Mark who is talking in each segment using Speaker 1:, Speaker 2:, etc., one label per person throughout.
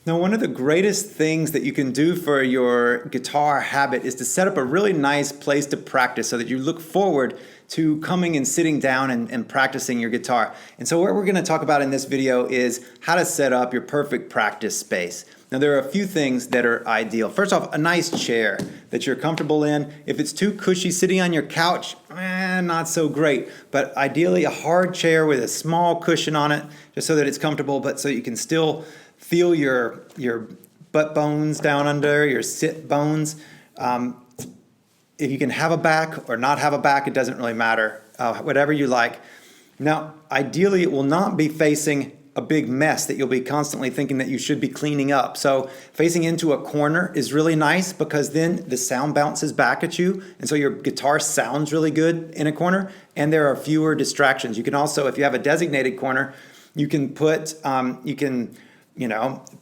Speaker 1: Now, one of the greatest things that you can do for your guitar habit is to set up a really nice place to practice so that you look forward to coming and sitting down and practicing your guitar. And so what we're going to talk about in this video is how to set up your perfect practice space. Now, there are a few things that are ideal. First off, a nice chair that you're comfortable in. If it's too cushy sitting on your couch, not so great. But ideally, a hard chair with a small cushion on it, just so that it's comfortable, but so you can still feel your butt bones down under, your sit bones. If you can have a back or not have a back, it doesn't really matter, whatever you like. Now, ideally, it will not be facing a big mess that you'll be constantly thinking that you should be cleaning up. So facing into a corner is really nice because then the sound bounces back at you, and so your guitar sounds really good in a corner, and there are fewer distractions. You can also, if you have a designated corner, you can put,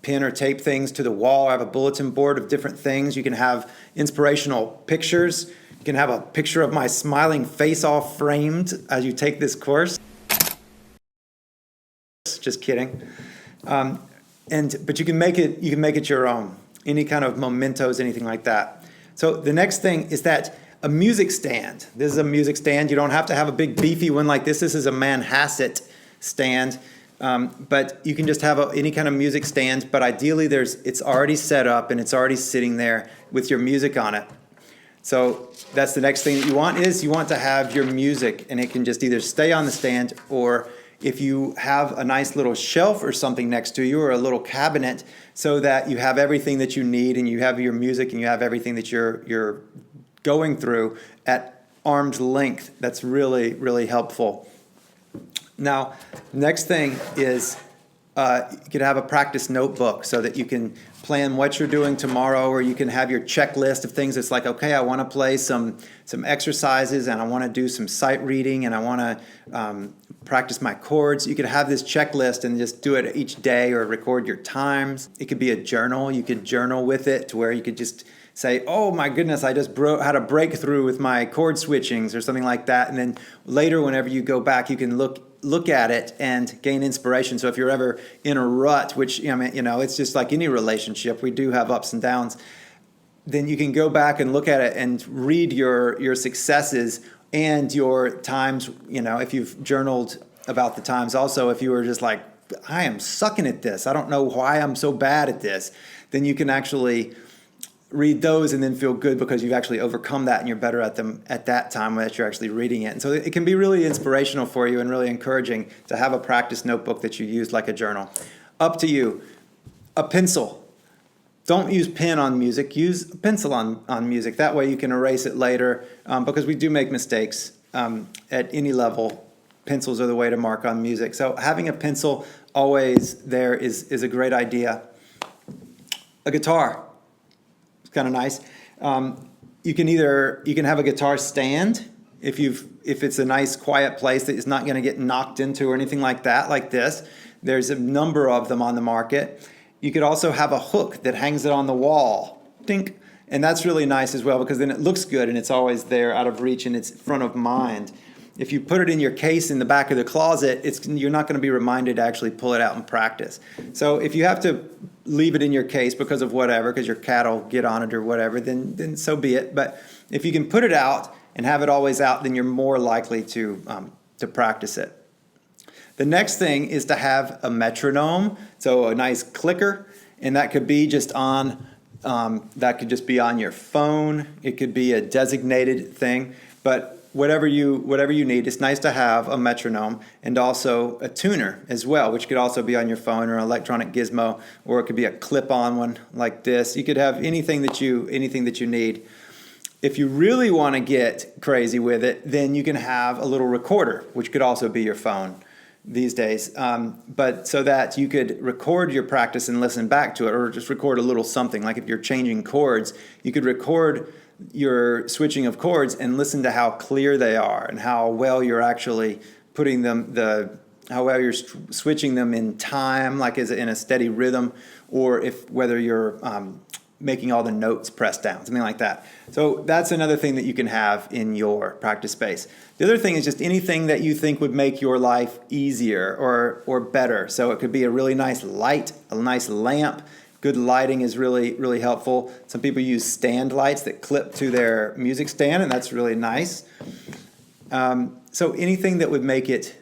Speaker 1: pin or tape things to the wall. I have a bulletin board of different things. You can have inspirational pictures. You can have a picture of my smiling face all framed as you take this course. Just kidding. But you can make it your own. Any kind of mementos, anything like that. So the next thing is that a music stand. This is a music stand. You don't have to have a big beefy one like this. This is a Manhasset stand. But you can just have any kind of music stand, but ideally it's already set up and it's already sitting there with your music on it. So that's the next thing that you want to have your music, and it can just either stay on the stand, or if you have a nice little shelf or something next to you, or a little cabinet, so that you have everything that you need and you have your music and you have everything that you're going through at arm's length. That's really, really helpful. Now, next thing is you could have a practice notebook so that you can plan what you're doing tomorrow, or you can have your checklist of things. It's like, okay, I want to play some exercises, and I want to do some sight reading, and I want to practice my chords. You could have this checklist and just do it each day, or record your times. It could be a journal. You could journal with it to where you could just say, oh my goodness, I just had a breakthrough with my chord switchings or something like that. And then later, whenever you go back, you can look at it and gain inspiration. So if you're ever in a rut, which, it's just like any relationship, we do have ups and downs, then you can go back and look at it and read your successes and your times, if you've journaled about the times. Also, if you were just like, I am sucking at this, I don't know why I'm so bad at this, then you can actually read those and then feel good because you've actually overcome that and you're better at them at that time that you're actually reading it. And so it can be really inspirational for you and really encouraging to have a practice notebook that you use like a journal. Up to you. A pencil. Don't use pen on music. Use a pencil on music. That way you can erase it later, because we do make mistakes at any level. Pencils are the way to mark on music. So having a pencil always there is a great idea. A guitar. Kind of nice. You can have a guitar stand if it's a nice quiet place that is not going to get knocked into or anything like that, like this. There's a number of them on the market. You could also have a hook that hangs it on the wall. Dink. And that's really nice as well, because then it looks good and it's always there out of reach and it's front of mind. If you put it in your case in the back of the closet, you're not going to be reminded to actually pull it out and practice. So if you have to leave it in your case because of whatever, because your cat will get on it or whatever, then so be it. But if you can put it out and have it always out, then you're more likely to practice it. The next thing is to have a metronome, so a nice clicker, and that could be just on your phone. It could be a designated thing, but whatever you need, it's nice to have a metronome and also a tuner as well, which could also be on your phone or an electronic gizmo, or it could be a clip-on one like this. You could have anything that you need. If you really want to get crazy with it, then you can have a little recorder, which could also be your phone these days, but so that you could record your practice and listen back to it, or just record a little something. Like if you're changing chords, you could record your switching of chords and listen to how clear they are and how well you're actually putting them, how well you're switching them in time, like in a steady rhythm, or whether you're making all the notes pressed down, something like that. So that's another thing that you can have in your practice space. The other thing is just anything that you think would make your life easier or better. So it could be a really nice light, a nice lamp, Good lighting is really, really helpful. Some people use stand lights that clip to their music stand, and that's really nice. So anything that would make it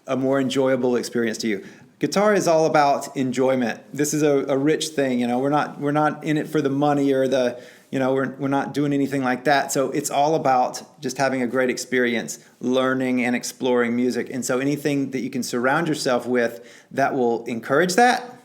Speaker 1: a more enjoyable experience to you. Guitar is all about enjoyment. This is a rich thing, We're not in it for the money or we're not doing anything like that. So it's all about just having a great experience, learning and exploring music. And so anything that you can surround yourself with that will encourage that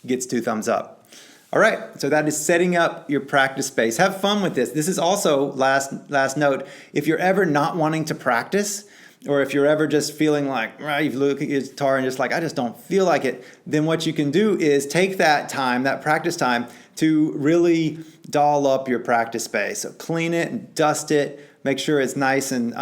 Speaker 1: gets 2 thumbs up. All right, so that is setting up your practice space. Have fun with this. This is also, last note, if you're ever not wanting to practice, or if you're ever just feeling like, you look at your guitar and just like, I just don't feel like it, then what you can do is take that time, that practice time, to really doll up your practice space. So clean it and dust it, make sure it's nice and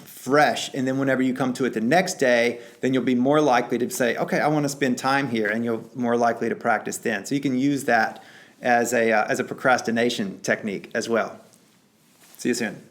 Speaker 1: fresh, and then whenever you come to it the next day, then you'll be more likely to say, okay, I want to spend time here, and you're more likely to practice then. So you can use that as a procrastination technique as well. See you soon.